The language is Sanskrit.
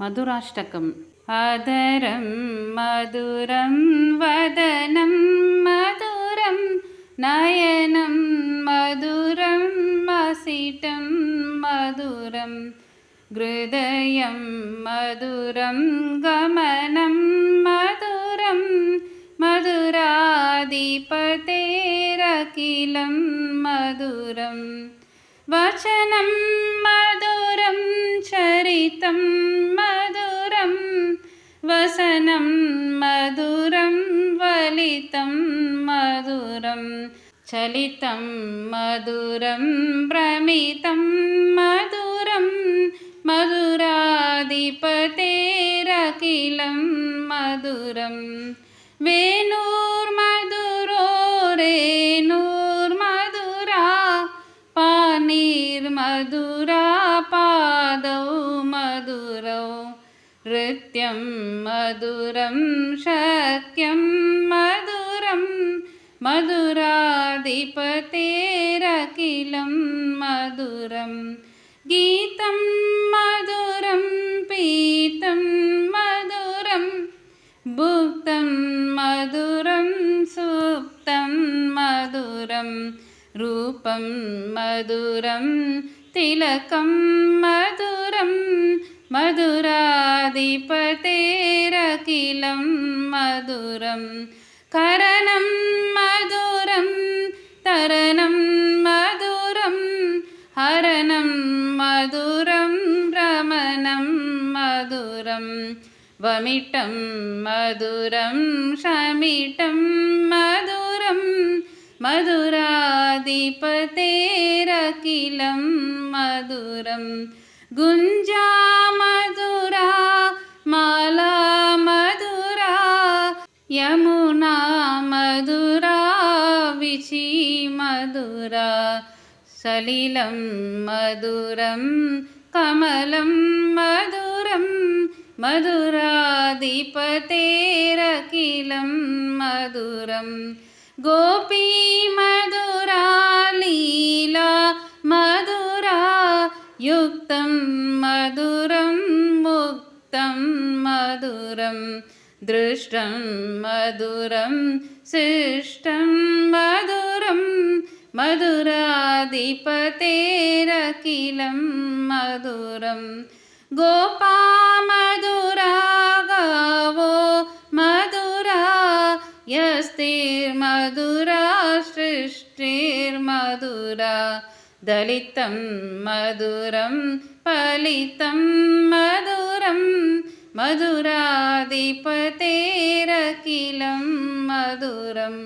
मधुराष्टकम्। अधरं मधुरं वदनं मधुरं नयनं मधुरं मसिटं मधुरं हृदयं मधुरं गमनं मधुरं मधुराधिपतेरखिलं मधुरं वचनं मधुरं चरितं मधुरं वसनं मधुरं वलितं मधुरं चलितं मधुरं भ्रमितं मधुरं मधुराधिपतेरखिलं मधुरं वेणुर्मधुरो रेणुर्मधुरा पाणिर्मधुरा पादौ मधुरौ नृत्यं मधुरं शक्यं मधुरं मधुराधिपतेरखिलं मधुरं गीतं मधुरं पीतं मधुरं भुक्तं मधुरं सुप्तं मधुरं रूपं मधुरं तिलकं मधुरं मधुराधिपतेरखिलं मधुरं करणं मधुरं तरणं मधुरं हरणं मधुरं भ्रमणं मधुरं वमिटं मधुरं शमिटं मधुरं मधुराधिपतेरखिलं मधुरं गुञ्जा मधुरा माला मधुरा यमुना मधुरा विचि मधुरा सलिलं मधुरं कमलं मधुरं मधुराधिपतेरखिलं मधुरं गोपी मधुरा लीला मधुरा युक्तं मधुरं मुक्तं मधुरं दृष्टं मधुरं शिष्टं मधुरं मधुराधिपतेरखिलं मधुरं गोपा मधुरा गावो मधुरा यस्तिर्मधुरा सृष्टिर्मधुरा दलितं मधुरं फलितं मधुरं मधुराधिपतेरखिलं मधुरम्।